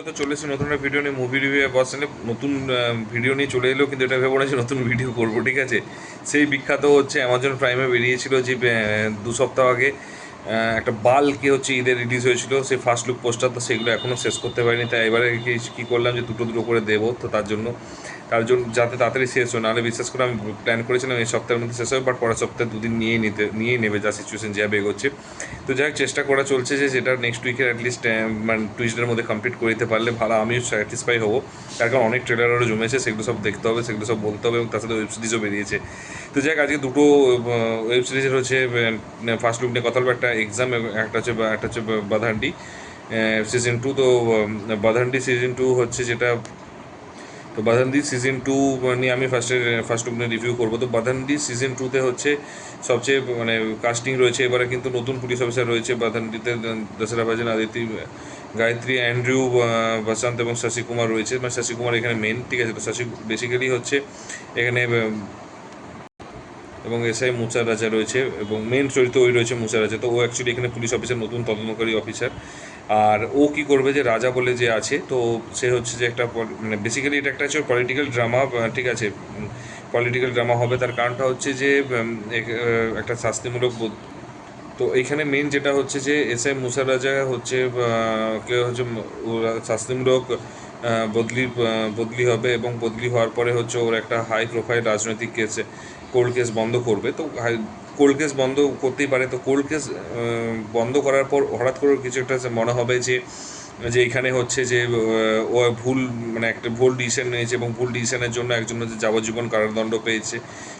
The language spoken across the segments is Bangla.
তো চলে এসেছি নতুন একটা ভিডিও নিয়ে, মুভি রিভিউ পার্সেন্টে নতুন ভিডিও নিয়ে চলে এলো, কিন্তু এটা ভেবে না যে নতুন ভিডিও করবো, ঠিক আছে। সেই বিখ্যাত হচ্ছে অ্যামাজন প্রাইমে বেরিয়েছিল যে 2 সপ্তাহ আগে একটা বাল্কে হচ্ছে ঈদে রিলিজ হয়েছিল সেই ফার্স্ট লুক পোস্টার, তো সেগুলো এখনও শেষ করতে পারিনি। তাই এবারে কী করলাম যে দুটো দুটো করে দেবো, তো তার জন্য যাতে তাড়াতাড়ি শেষ হয়, নাহলে বিশ্বাস করে আমি প্ল্যান করেছিলাম এই সপ্তাহের মধ্যে শেষ হবে, বাট পরের সপ্তাহে দুদিন নিয়েই নেবে, যা সিচুয়েশন যা এগোচ্ছে। তো যাই হোক, চেষ্টা করা চলছে যে যেটা নেক্সট উইকের অ্যাটলিস্ট মানে টুইস্টের মধ্যে কমপ্লিট করে দিতে পারলে ভালো, আমিও স্যাটিসফাই হবো। তার কারণ অনেক ট্রেলার আরও জমেছে, সেগুলো সব দেখতে হবে, সেগুলো সব বলতে হবে, এবং তার সাথে ওয়েব সিরিজও বেরিয়েছে। তো যাই হোক, আজকে দুটো ওয়েব সিরিজের হচ্ছে ফার্স্ট লুক নিয়ে কথা বলবো। একটা হচ্ছে বাধান্ডি সিজন 2। তো বাধান্ডি সিজন 2 হচ্ছে যেটা, তো বাধান্ডি সিজন 2 নিয়ে আমি ফার্স্ট লুক নিয়ে রিভিউ করবো। তো বাধান্ডি সিজন 2তে হচ্ছে সবচেয়ে মানে কাস্টিং রয়েছে এবারে, কিন্তু নতুন পুলিশ অফিসার রয়েছে বাধান্ডিতে। দশরা ভাজন, আদিতি, গায়ত্রী, অ্যান্ড্রিউ, বসন্ত এবং শশী কুমার রয়েছে। মানে শশী কুমার এখানে মেন, ঠিক আছে। তো শশী বেসিক্যালি হচ্ছে এখানে, এবং এসআই মুসা রাজা রয়েছে, এবং মেন চরিত্র ওই রয়েছে মুসা রাজা। তো ও অ্যাকচুয়ালি এখানে পুলিশ অফিসার, নতুন তদন্তকারী অফিসার। আর ও কি করবে, যে রাজা বলে যে আছে, তো সে হচ্ছে যে একটা মানে বেসিক্যালি এটা একটা হচ্ছে পলিটিক্যাল ড্রামা, ঠিক আছে। পলিটিক্যাল ড্রামা হবে, তার কারণটা হচ্ছে যে একটা শাস্তিমূলক তো এইখানে মেন যেটা হচ্ছে যে এসআই মুসা রাজা হচ্ছে কেউ হচ্ছে শাস্তিমূলক বদলি হবে, এবং বদলি হওয়ার পরে হচ্ছে ওর একটা হাই প্রোফাইল রাজনৈতিক কেসে কোল্ড কেস বন্ধ করবে। তো কোল্ড কেস বন্ধ করতেই পারে। তো কোল্ড কেস বন্ধ করার পর হঠাৎ করে কিছু একটা মনে হবে যে যে এখানে হচ্ছে যে ও ভুল, মানে একটা ভুল ডিসিশন নিয়েছে, এবং ভুল ডিসিশনের জন্য একজন হচ্ছে যাবজ্জীবন কারাদণ্ড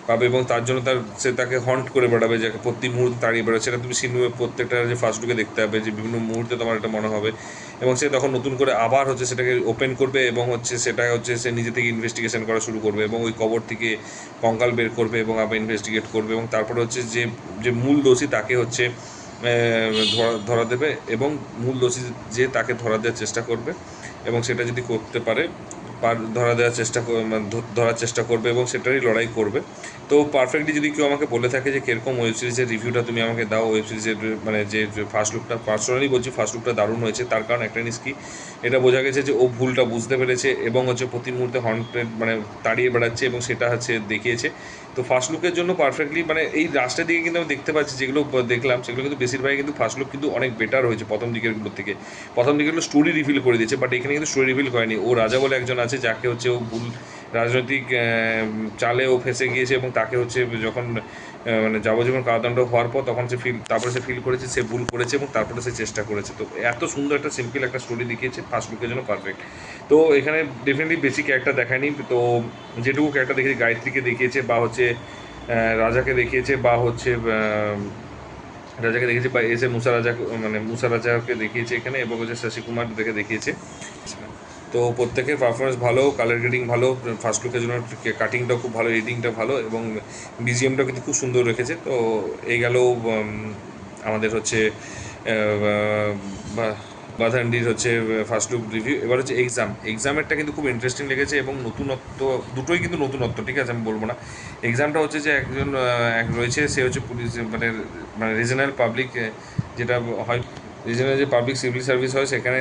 পাবে, এবং তার জন্য সে তাকে হন্ট করে বেড়াবে, যাকে প্রতি মুহূর্তে তাড়িয়ে বেড়াবে। সেটা তুমি সিনেমা প্রত্যেকটা যে ফার্স্ট লুকে দেখতে হবে, যে বিভিন্ন মুহূর্তে তোমার এটা মনে হবে, এবং সে তখন নতুন করে আবার হচ্ছে সেটাকে ওপেন করবে, এবং হচ্ছে সেটা হচ্ছে সে নিজে থেকে ইনভেস্টিগেশন করা শুরু করবে, এবং ওই কবর থেকে কঙ্কাল বের করবে, এবং আবার ইনভেস্টিগেট করবে, এবং তারপরে হচ্ছে যে যে মূল দোষী তাকে হচ্ছে ধরা দেবে, এবং মূল দোষী যে তাকে ধরা দেওয়ার চেষ্টা করবে, এবং সেটা যদি করতে পারে ধরার চেষ্টা করবে, এবং সেটারই লড়াই করবে। তো পারফেক্টলি যদি কেউ আমাকে বলে থাকে যে কীরকম ওয়েব সিরিজের রিভিউটা তুমি আমাকে দাও, ওয়েব সিরিজের মানে যে ফার্স্ট লুকটা, পার্সোনালি বলছি ফার্স্ট লুকটা দারুণ হয়েছে। তার কারণ একটা জিনিস কি, এটা বোঝা গেছে যে ও ভুলটা বুঝতে পেরেছে, এবং হচ্ছে প্রতি মুহূর্তে হন্টেড মানে তাড়িয়ে বেড়াচ্ছে, এবং সেটা হচ্ছে দেখিয়েছে। তো ফার্স্ট লুকের জন্য পারফেক্টলি, মানে এই লাস্টের দিকে কিন্তু আমি দেখতে পাচ্ছি যেগুলো দেখলাম, সেগুলো কিন্তু বেশিরভাগই কিন্তু ফার্স্ট লুক কিন্তু অনেক বেটার হয়েছে প্রথম দিকেরগুলোর থেকে। প্রথম দিকেরগুলো স্টোরি রিভিল করে দিয়েছে, বাট এখানে কিন্তু স্টোরি রিভিল করেনি। ও রাজা বলে একজন আছে, যাকে হচ্ছে ও ভুল রাজনৈতিক চালে ও ফেঁসে গিয়েছে, এবং তাকে হচ্ছে যখন মানে যাবজ্জীবন কারাদণ্ড হওয়ার পর তখন তারপরে সে ফিল করেছে সে ভুল করেছে, এবং তারপরে সে চেষ্টা করেছে। তো এত সুন্দর একটা সিম্পল একটা স্টোরি দেখিয়েছে, ফার্স্ট লুকের জন্য পারফেক্ট। তো এখানে ডেফিনেটলি বেশি ক্যারেক্টার দেখায়নি। তো যেটুকু ক্যারেক্টার দেখিয়েছে, গায়ত্রীকে দেখিয়েছে, বা হচ্ছে রাজাকে দেখিয়েছে, বা হচ্ছে বা এসে মুসা রাজাকে দেখিয়েছে এখানে, এবং হচ্ছে শশী কুমার দেখিয়েছে। তো প্রত্যেকের পারফরমেন্স ভালো, কালার গ্রেডিং ভালো, ফার্স্ট লুকের জন্য কাটিংটাও খুব ভালো, এডিটিংটা ভালো, এবং বিজিএমটাও কিন্তু খুব সুন্দর রেখেছে। তো এই গেল আমাদের হচ্ছে বাধান্ডির হচ্ছে ফার্স্ট লুক রিভিউ। এবার হচ্ছে এক্সামেরটা কিন্তু খুব ইন্টারেস্টিং লেগেছে, এবং নতুনত্ব দুটোই কিন্তু নতুনত্ব, ঠিক আছে, আমি বলবো না। এক্সামটা হচ্ছে যে একজন রয়েছে, সে হচ্ছে পুলিশ মানে মানে রিজনাল পাবলিক, যেটা হয় রিজনাল যে পাবলিক সিভিল সার্ভিস হয়, সেখানে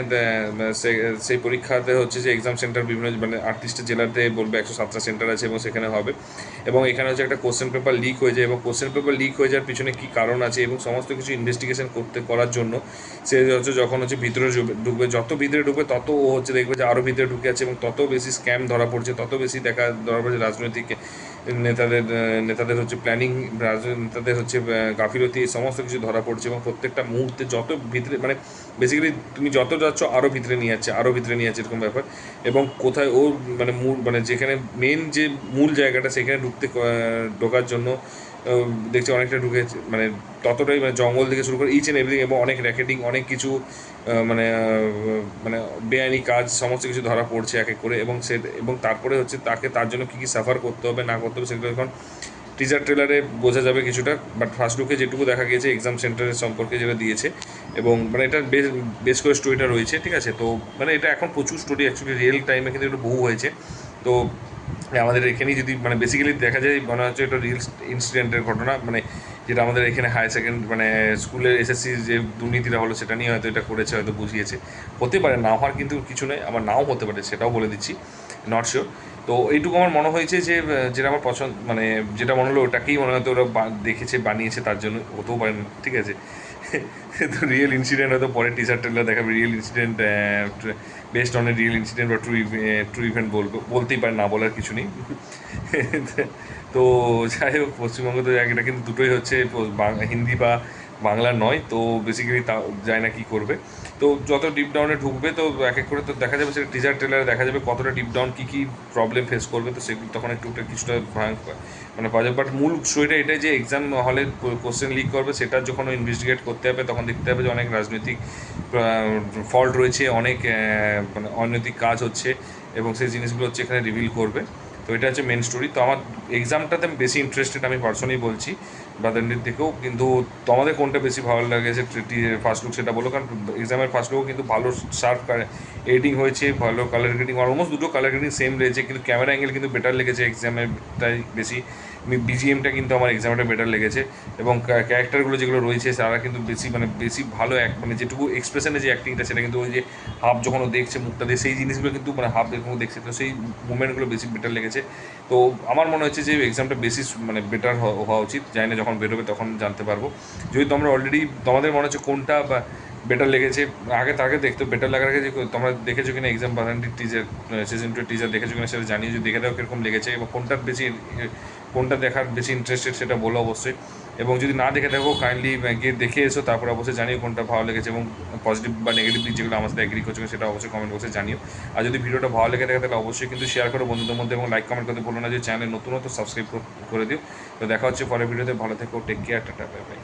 সেই পরীক্ষাতে হচ্ছে যে এক্সাম সেন্টার বিভিন্ন মানে 38টা জেলাতে বলবে 107টা সেন্টার আছে, এবং সেখানে হবে। এবং এখানে হচ্ছে একটা কোশ্চেন পেপার লিক হয়ে যায়, এবং কোশ্চেন পেপার লিক হয়ে যাওয়ার পিছনে কী কারণ আছে, এবং সমস্ত কিছু ইনভেস্টিগেশন করার জন্য সে হচ্ছে যখন হচ্ছে ভিতরে ঢুকবে, যত ভিতরে ঢুকবে তত ও হচ্ছে দেখবে যে আরও ভিতরে ঢুকে আছে, এবং তত বেশি স্ক্যাম ধরা পড়ছে, তত বেশি ধরা পড়ছে রাজনৈতিক নেতাদের হচ্ছে প্ল্যানিং, নেতাদের হচ্ছে গাফিলতি, এই সমস্ত কিছু ধরা পড়ছে, এবং প্রত্যেকটা মুহূর্তে যত ভিতরে মানে বেসিক্যালি তুমি যত যাচ্ছ আরও ভিতরে নিয়ে যাচ্ছে এরকম ব্যাপার। এবং কোথায় ও মানে যেখানে মেন যে মূল জায়গাটা, সেখানে ঢোকার জন্য দেখছি অনেকটা ঢুকেছে, মানে ততটাই মানে জঙ্গল থেকে শুরু করে ইচ অ্যান্ড এভরিথিং, এবং অনেক র্যাকেটিং, অনেক কিছু মানে মানে বেআইনি কাজ, সমস্ত কিছু ধরা পড়ছে এক এক করে, এবং তারপরে হচ্ছে তাকে তার জন্য কী কী সাফার করতে হবে না করতে হবে, সেগুলো এখন টিজার ট্রেলারে বোঝা যাবে কিছুটা। বাট ফার্স্ট লুকে যেটুকু দেখা গিয়েছে এক্সাম সেন্টারের সম্পর্কে যেটা দিয়েছে, এবং মানে এটা বেশ করে স্টোরিটা রয়েছে, ঠিক আছে। তো মানে এটা এখন প্রচুর স্টোরি অ্যাকচুয়ালি রিয়েল টাইমে কিন্তু এটা বহু হয়েছে। তো আমাদের এখানেই যদি মানে বেসিক্যালি দেখা যায় মনে হচ্ছে এটা রিয়েল ইনসিডেন্টের ঘটনা, মানে যেটা আমাদের এখানে হায়ার সেকেন্ডারি মানে স্কুলের এসএসসি যে দুর্নীতিটা হলো সেটা নিয়ে হয়তো এটা করেছে, হয়তো বুঝিয়েছে, হতে পারে, না হওয়ার কিন্তু কিছু নেই, আবার নাও হতে পারে, সেটাও বলে দিচ্ছি, নট শিওর। তো এইটুকু আমার মনে হয়েছে যে যেটা আমার পছন্দ মানে যেটা মনে হলো ওটাকেই মনে হয়তো ওরা দেখেছে বানিয়েছে, তার জন্য হতেও পারে না, ঠিক আছে। তো রিয়েল ইনসিডেন্ট হয়তো পরে টিচার ট্রেলার দেখাবে, real incident best on a real incident বা ট্রু ইভেন্ট বলতেই পারে, না বলার কিছু নেই। তো যাই হোক, পশ্চিমবঙ্গে তো এটা কিন্তু দুটোই হচ্ছে, হিন্দি বা বাংলা নয়, তো বেসিক্যালি তা যায় না কী করবে। তো যত ডিপ ডাউনে ঢুকবে তো এক এক করে তো দেখা যাবে, সেটা টিজার ট্রেলারে দেখা যাবে কতটা ডিপ ডাউন কী কী প্রবলেম ফেস করবে, তো সেগুলো তখন একটু কিছুটা ভয়ঙ্কর মানে পাওয়া যাবে। বাট মূল স্টোরিটা এটাই যে এক্সাম হলে কোশ্চেন লিক করবে, সেটার যখন ইনভেস্টিগেট করতে হবে তখন দেখতে হবে যে অনেক রাজনৈতিক ফল্ট রয়েছে, অনেক মানে অনৈতিক কাজ হচ্ছে, এবং সেই জিনিসগুলো হচ্ছে এখানে রিভিল করবে। তো এটা হচ্ছে মেন স্টোরি। তো আমার এক্সামটাতে আমি বেশি ইন্টারেস্টেড, আমি পার্সোনালি বলছি, বাদান্ডির থেকেও। কিন্তু তোমাদের কোনটা বেশি ভালো লাগেছে ফার্স্ট লুক সেটা বলো, কারণ এক্সামের ফার্স্ট লুকও কিন্তু ভালো শার্প এডিটিং হয়েছে, ভালো কালার গ্রেডিং, অলমোস্ট দুটো কালার গ্রেডিং সেম রয়েছে, কিন্তু ক্যামেরা অ্যাঙ্গেল কিন্তু বেটার লেগেছে এক্সামেরটাই বেশি। বিজিএমটা কিন্তু আমার এক্সামটা বেটার লেগেছে, এবং ক্যারেক্টারগুলো যেগুলো রয়েছে তারা কিন্তু বেশি ভালো মানে যেটুকু এক্সপ্রেশনের যে অ্যাক্টিংটা, সেটা কিন্তু ওই যে হাফ যখন ও দেখছে মুখটা দিয়ে, সেই জিনিসগুলো কিন্তু মানে হাফ এরকম দেখছে, তো সেই মুভমেন্টগুলো বেশি বেটার লেগেছে। তো আমার মনে হচ্ছে যে এক্সামটা বেশি মানে বেটার হওয়া উচিত, জানি না যখন বেরোবে তখন জানতে পারবো। যদি তোমরা অলরেডি তোমাদের মনে হচ্ছে কোনটা বা বেটার লেগেছে, আগে তাকে দেখতে বেটার লাগার আগে যে তোমরা দেখেছো কিনা এক্সাম বাধানটির টিজার, সিজন 2 টিজার দেখেছো কিনা সেটা জানিয়ে, যদি দেখে দাও কীরকম লেগেছে, এবং কোনটা দেখার বেশি ইন্টারেস্টেড সেটা বলো অবশ্যই। এবং যদি না দেখে থাকো কাইন্ডলি গিয়ে দেখে এসো, তারপরে অবশ্যই জানিও কোনটা ভালো লেগেছে, এবং পজিটিভ বা নেগেটিভ দিক যেগুলো আমার সাথে এগ্রি করছো সেটা অবশ্যই কমেন্ট বক্সে জানিও। আর যদি ভিডিওটা ভালো লেগে থাকে তাহলে অবশ্যই কিন্তু শেয়ার করো বন্ধুদের মধ্যে, এবং লাইক কমেন্ট করতে বলো না, যে চ্যানেল নতুন তো সাবস্ক্রাইব করে দিও। তো দেখা হচ্ছে পরের ভিডিওতে, ভালো থেকো, take care, tata, bye by.